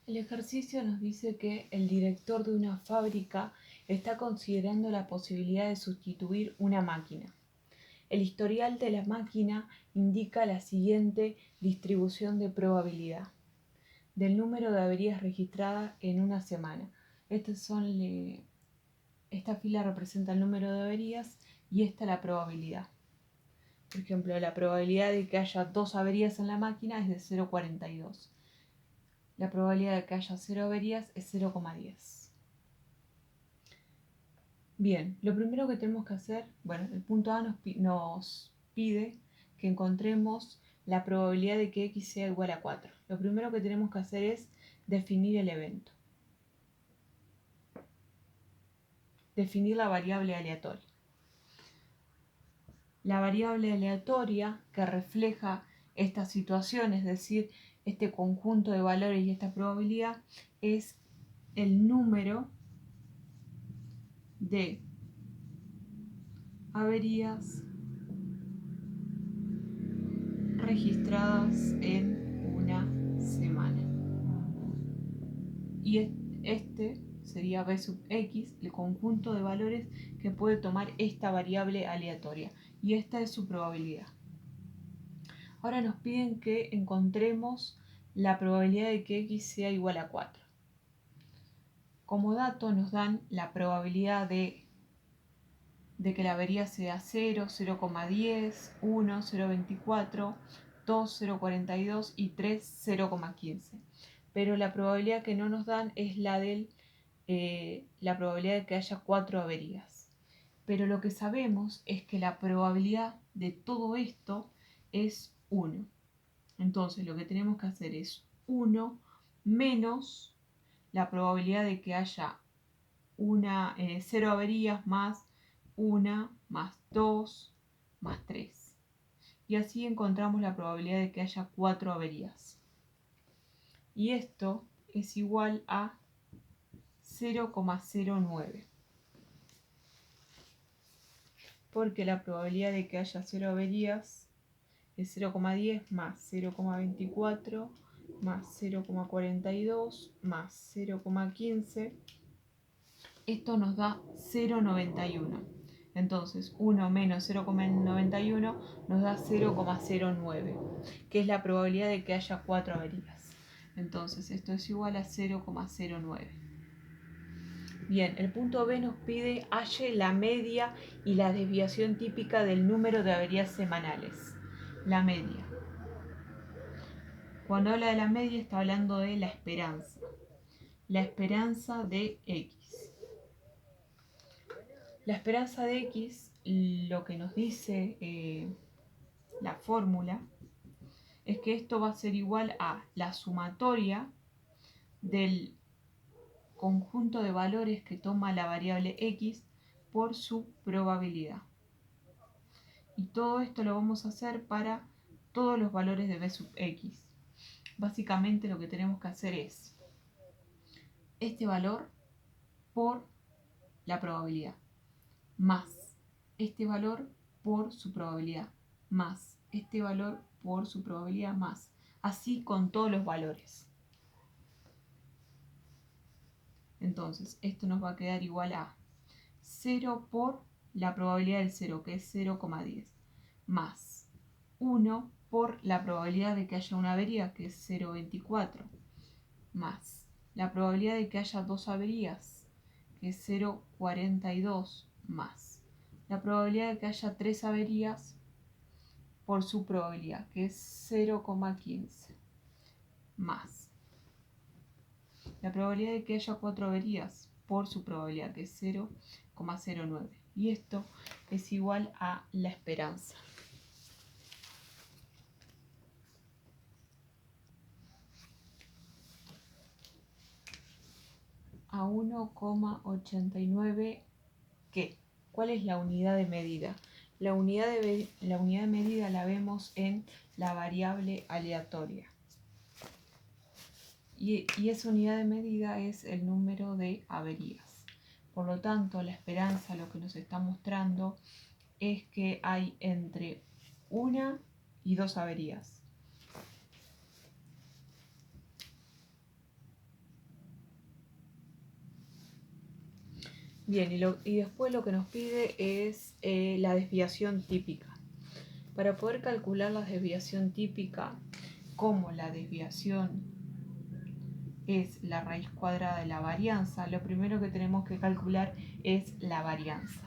El ejercicio nos dice que el director de una fábrica está considerando la posibilidad de sustituir una máquina. El historial de la máquina indica la siguiente distribución de probabilidad del número de averías registradas en una semana. Esta fila representa el número de averías y esta la probabilidad. Por ejemplo, la probabilidad de que haya 2 averías en la máquina es de 0,42. La probabilidad de que haya 0 averías es 0,10. Bien, lo primero que tenemos que hacer, el punto A nos pide que encontremos la probabilidad de que x sea igual a 4. Lo primero que tenemos que hacer es definir el evento. Definir la variable aleatoria. La variable aleatoria que refleja esta situación, es decir, este conjunto de valores y esta probabilidad, es el número de averías registradas en una semana. Y este sería b sub x, el conjunto de valores que puede tomar esta variable aleatoria. Y esta es su probabilidad. Ahora nos piden que encontremos la probabilidad de que x sea igual a 4. Como dato nos dan la probabilidad de que la avería sea 0, 0,10, 1, 0,24, 2, 0,42 y 3, 0,15. Pero la probabilidad que no nos dan es la probabilidad de que haya 4 averías. Pero lo que sabemos es que la probabilidad de todo esto es 1. Entonces lo que tenemos que hacer es 1 menos la probabilidad de que haya 0 averías más 1 más 2 más 3. Y así encontramos la probabilidad de que haya 4 averías. Y esto es igual a 0,09. Porque la probabilidad de que haya 0 averías es 0,10 más 0,24 más 0,42 más 0,15. Esto nos da 0,91. Entonces 1 menos 0,91 nos da 0,09, que es la probabilidad de que haya 4 averías. Entonces esto es igual a 0,09. Bien, el punto B nos pide halle la media y la desviación típica del número de averías semanales. La media. Cuando habla de la media está hablando de la esperanza. La esperanza de X. La esperanza de X, lo que nos dice la fórmula, es que esto va a ser igual a la sumatoria del conjunto de valores que toma la variable X por su probabilidad. Y todo esto lo vamos a hacer para todos los valores de b sub x. Básicamente lo que tenemos que hacer es este valor por la probabilidad, más este valor por su probabilidad, más este valor por su probabilidad, más. Así con todos los valores. Entonces, esto nos va a quedar igual a 0 por la probabilidad del 0, que es 0,10, más 1 por la probabilidad de que haya una avería, que es 0,24, más la probabilidad de que haya 2 averías, que es 0,42, más la probabilidad de que haya 3 averías por su probabilidad, que es 0,15, más la probabilidad de que haya 4 averías por su probabilidad, que es 0,09. Y esto es igual a la esperanza. A 1,89, ¿qué? ¿Cuál es la unidad de medida? La unidad de medida la vemos en la variable aleatoria. Y esa unidad de medida es el número de averías. Por lo tanto, la esperanza lo que nos está mostrando es que hay entre 1 y 2 averías. Bien, y después lo que nos pide es la desviación típica. Para poder calcular la desviación típica, como la desviación es la raíz cuadrada de la varianza, lo primero que tenemos que calcular es la varianza.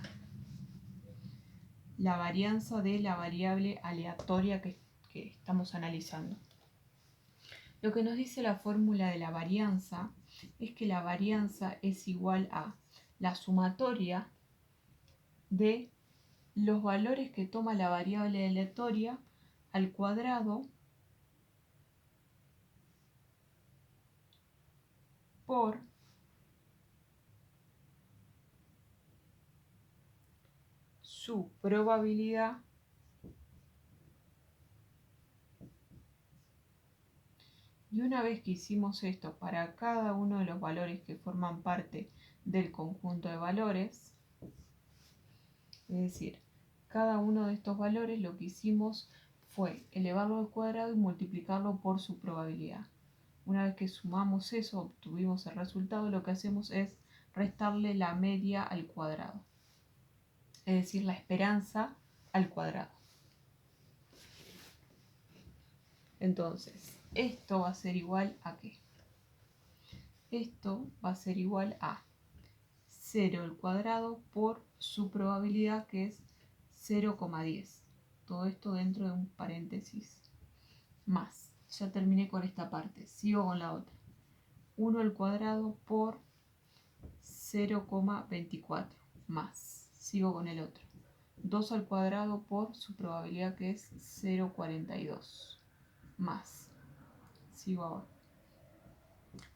La varianza de la variable aleatoria que estamos analizando. Lo que nos dice la fórmula de la varianza es que la varianza es igual a la sumatoria de los valores que toma la variable aleatoria al cuadrado por su probabilidad y una vez que hicimos esto para cada uno de los valores que forman parte del conjunto de valores, es decir, cada uno de estos valores lo que hicimos fue elevarlo al cuadrado y multiplicarlo por su probabilidad. Una vez que sumamos eso, obtuvimos el resultado, lo que hacemos es restarle la media al cuadrado, es decir, la esperanza al cuadrado. Entonces, esto va a ser igual a ¿qué? Esto va a ser igual a 0 al cuadrado por su probabilidad, que es 0,10. Todo esto dentro de un paréntesis más. Ya terminé con esta parte, sigo con la otra. 1 al cuadrado por 0,24 más, sigo con el otro. 2 al cuadrado por su probabilidad, que es 0,42 más, sigo ahora.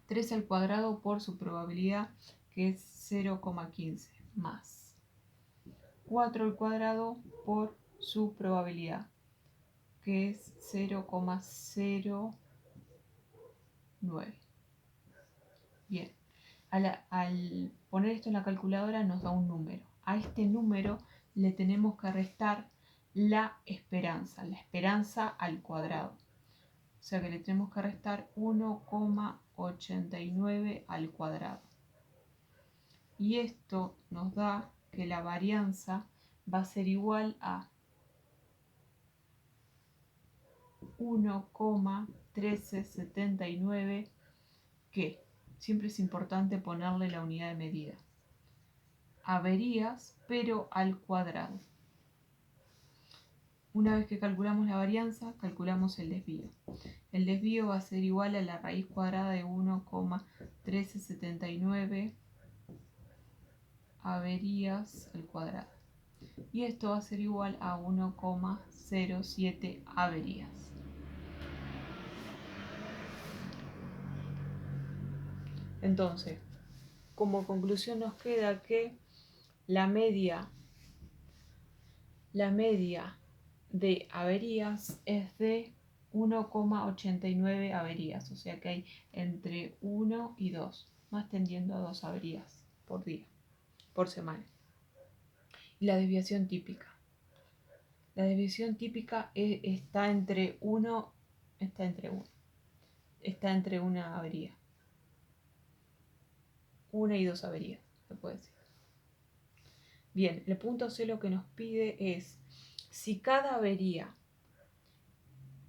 3 al cuadrado por su probabilidad, que es 0,15 más. 4 al cuadrado por su probabilidad, que es 0,09. Bien, al poner esto en la calculadora nos da un número. A este número le tenemos que restar la esperanza al cuadrado. O sea que le tenemos que restar 1,89 al cuadrado. Y esto nos da que la varianza va a ser igual a 1,1379, que siempre es importante ponerle la unidad de medida. Averías, pero al cuadrado. Una vez que calculamos la varianza, calculamos el desvío. El desvío va a ser igual a la raíz cuadrada de 1,1379 averías al cuadrado. Y esto va a ser igual a 1,07 averías. Entonces, como conclusión nos queda que la media de averías es de 1,89 averías, o sea que hay entre 1 y 2, más tendiendo a 2 averías por día, por semana. Y la desviación típica. La desviación típica está entre una avería. 1 y 2 averías, se puede decir. Bien, el punto C lo que nos pide es, si cada avería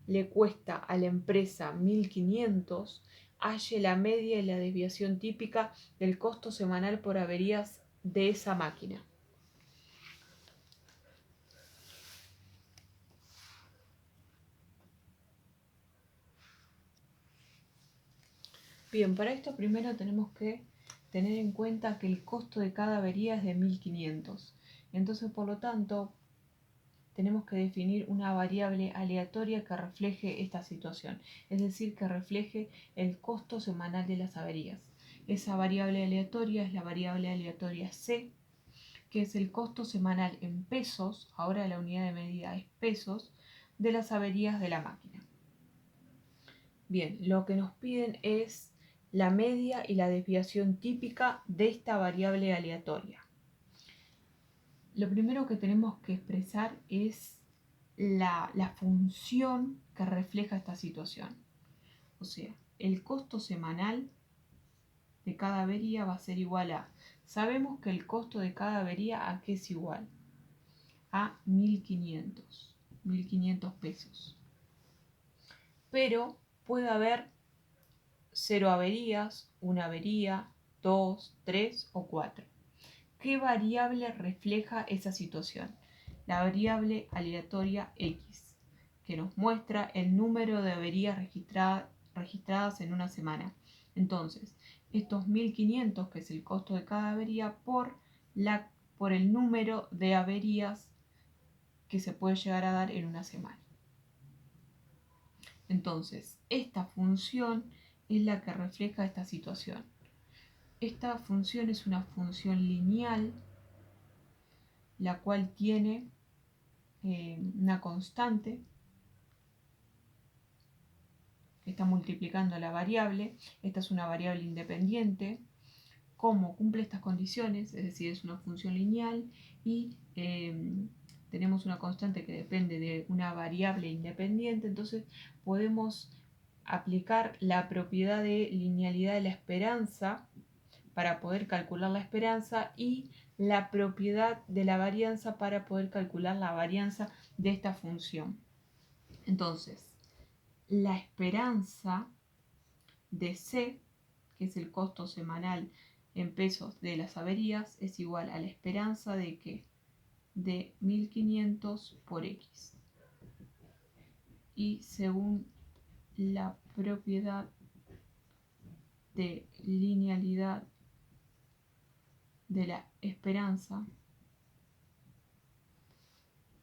le cuesta a la empresa 1.500, halle la media y la desviación típica del costo semanal por averías de esa máquina. Bien, para esto primero tenemos que tener en cuenta que el costo de cada avería es de 1.500. Entonces, por lo tanto, tenemos que definir una variable aleatoria que refleje esta situación, es decir, que refleje el costo semanal de las averías. Esa variable aleatoria es la variable aleatoria C, que es el costo semanal en pesos, ahora la unidad de medida es pesos, de las averías de la máquina. Bien, lo que nos piden es la media y la desviación típica de esta variable aleatoria. Lo primero que tenemos que expresar es la función que refleja esta situación. O sea, el costo semanal de cada avería va a ser igual a... Sabemos que el costo de cada avería, ¿a qué es igual? A 1.500 pesos. Pero puede haber 0 averías, 1 avería, 2, 3 o 4. ¿Qué variable refleja esa situación? La variable aleatoria X, que nos muestra el número de averías registradas en una semana. Entonces, estos 1.500, que es el costo de cada avería, por el número de averías que se puede llegar a dar en una semana. Entonces, esta función es la que refleja esta situación. Esta función es una función lineal, la cual tiene una constante que está multiplicando la variable. Esta es una variable independiente. ¿Cómo cumple estas condiciones? Es decir, es una función lineal y tenemos una constante que depende de una variable independiente. Entonces podemos aplicar la propiedad de linealidad de la esperanza para poder calcular la esperanza y la propiedad de la varianza para poder calcular la varianza de esta función. Entonces, la esperanza de C, que es el costo semanal en pesos de las averías, es igual a la esperanza de ¿qué? De 1.500 por X. Y según la propiedad de linealidad de la esperanza,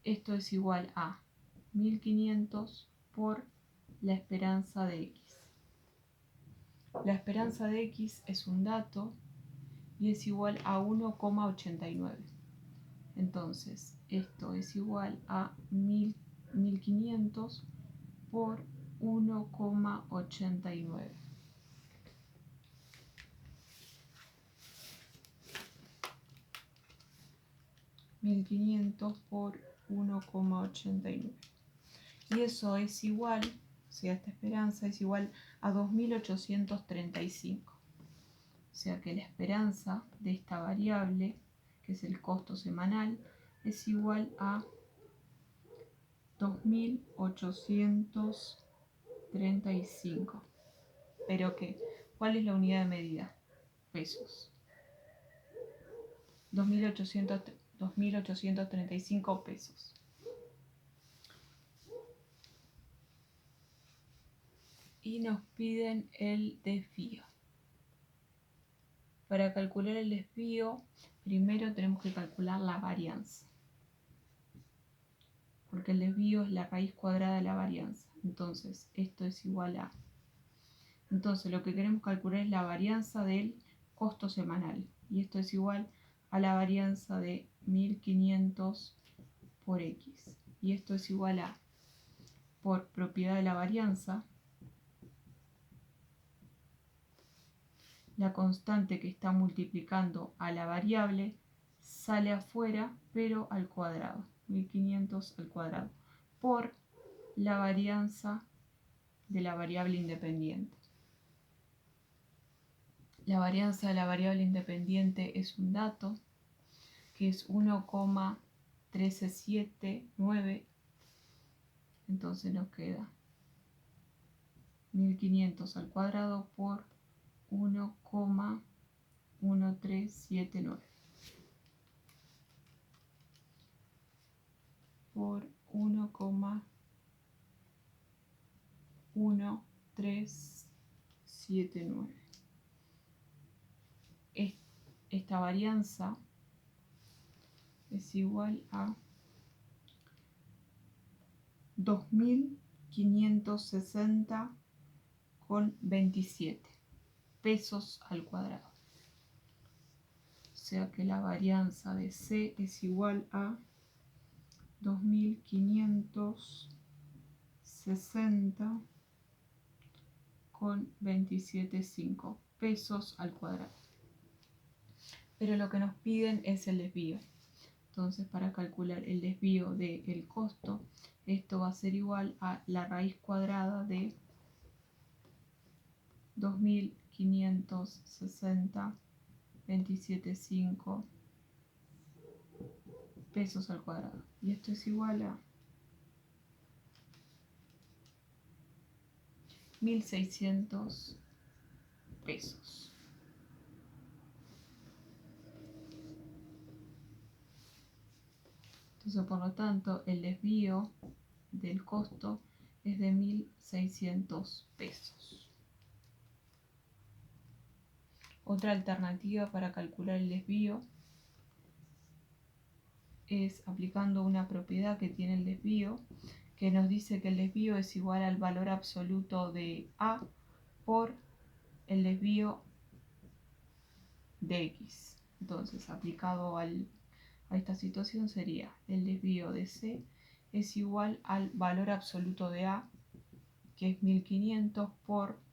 esto es igual a 1.500 por la esperanza de X. La esperanza de X es un dato y es igual a 1,89. Entonces, esto es igual a 1.500 por 1,89. por 1,89. Y eso es igual, o sea, esta esperanza es igual a 2.835. O sea que la esperanza de esta variable, que es el costo semanal, es igual a 2.835. ¿Pero qué? ¿Cuál es la unidad de medida? Pesos. 2.835 pesos. Y nos piden el desvío. Para calcular el desvío, primero tenemos que calcular la varianza, porque el desvío es la raíz cuadrada de la varianza. Entonces, esto es igual a... Entonces, lo que queremos calcular es la varianza del costo semanal. Y esto es igual a la varianza de 1.500 por X. Y esto es igual a, por propiedad de la varianza, la constante que está multiplicando a la variable sale afuera, pero al cuadrado, 1.500 al cuadrado, por la varianza de la variable independiente. La varianza de la variable independiente es un dato, que es 1,1379, entonces nos queda 1.500 al cuadrado por 1,1379 por 1,1379. Esta varianza es igual a 2.560,27 pesos al cuadrado. O sea que la varianza de C es igual a 2.560,275 pesos al cuadrado. Pero lo que nos piden es el desvío. Entonces, para calcular el desvío del costo, esto va a ser igual a la raíz cuadrada de 2.560,275 2.560.27,5 pesos al cuadrado. Y esto es igual a 1.600 pesos. Entonces, por lo tanto, el desvío del costo es de 1.600 pesos. Otra alternativa para calcular el desvío es aplicando una propiedad que tiene el desvío, que nos dice que el desvío es igual al valor absoluto de A por el desvío de X. Entonces, aplicado a esta situación sería el desvío de C es igual al valor absoluto de A, que es 1.500 por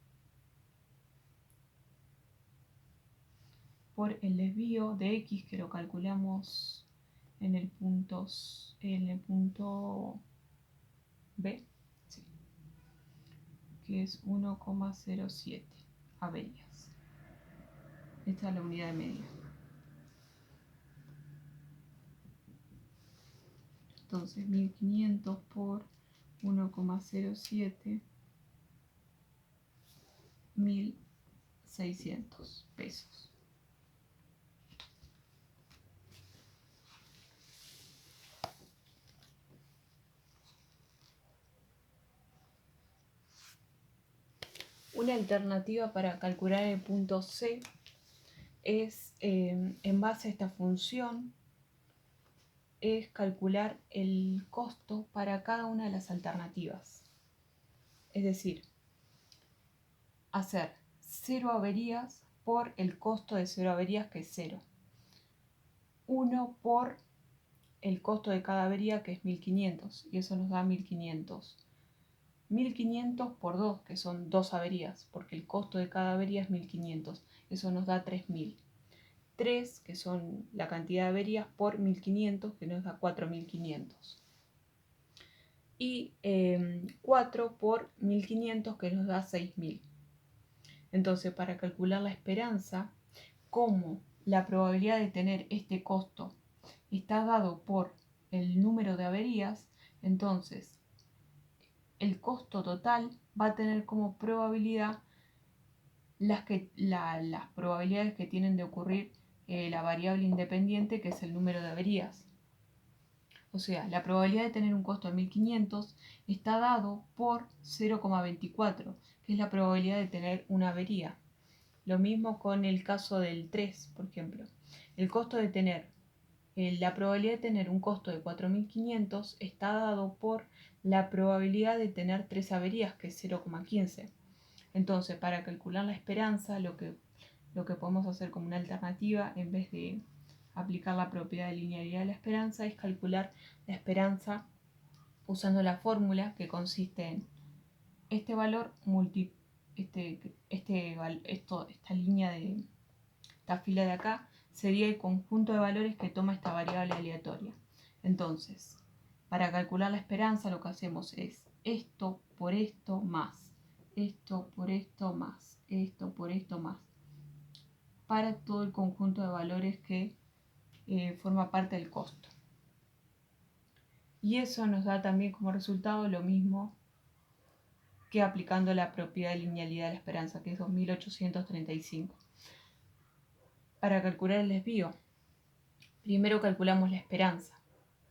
el desvío de X, que lo calculamos en el punto B, sí, que es 1,07 averías. Esta es la unidad de medida. Entonces 1.500 por 1,07, 1.600 pesos. Una alternativa para calcular el punto C es, en base a esta función, es calcular el costo para cada una de las alternativas. Es decir, hacer 0 averías por el costo de 0 averías, que es 0. 1 por el costo de cada avería, que es 1.500, y eso nos da 1.500. 1.500 por 2, que son 2 averías, porque el costo de cada avería es 1.500. Eso nos da 3.000. 3, que son la cantidad de averías, por 1.500, que nos da 4.500. Y 4 por 1.500, que nos da 6.000. Entonces, para calcular la esperanza, como la probabilidad de tener este costo está dado por el número de averías, entonces el costo total va a tener como probabilidad las probabilidades que tienen de ocurrir la variable independiente, que es el número de averías. O sea, la probabilidad de tener un costo de 1.500 está dado por 0,24, que es la probabilidad de tener una avería. Lo mismo con el caso del 3, por ejemplo. El costo de tener, la probabilidad de tener un costo de 4.500 está dado por la probabilidad de tener 3 averías, que es 0,15. Entonces, para calcular la esperanza, lo que podemos hacer como una alternativa, en vez de aplicar la propiedad de linealidad de la esperanza, es calcular la esperanza usando la fórmula, que consiste en este valor esta línea de esta fila de acá sería el conjunto de valores que toma esta variable aleatoria. Entonces, para calcular la esperanza, lo que hacemos es esto por esto más, esto por esto más, esto por esto más, para todo el conjunto de valores que forma parte del costo. Y eso nos da también como resultado lo mismo que aplicando la propiedad de linealidad de la esperanza, que es 2.835. Para calcular el desvío, primero calculamos la esperanza,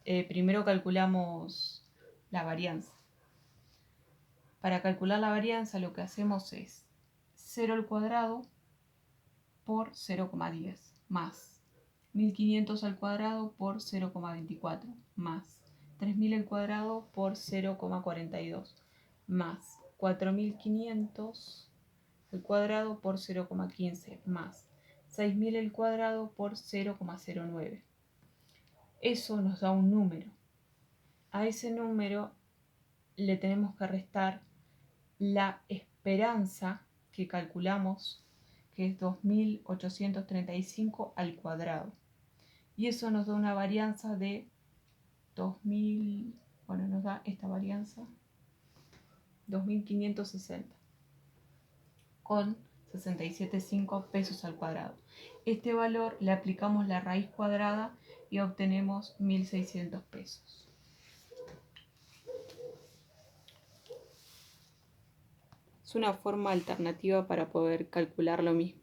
primero calculamos la varianza. Para calcular la varianza, lo que hacemos es 0 al cuadrado por 0,10 más 1.500 al cuadrado por 0,24 más 3.000 al cuadrado por 0,42 más 4.500 al cuadrado por 0,15 más 6.000 al cuadrado por 0,09. Eso nos da un número. A ese número le tenemos que restar la esperanza que calculamos, que es 2.835 al cuadrado. Y eso nos da una varianza de 2.000, bueno, nos da esta varianza 2.560 con 67,5 pesos al cuadrado. Este valor le aplicamos la raíz cuadrada y obtenemos 1.600 pesos. Es una forma alternativa para poder calcular lo mismo.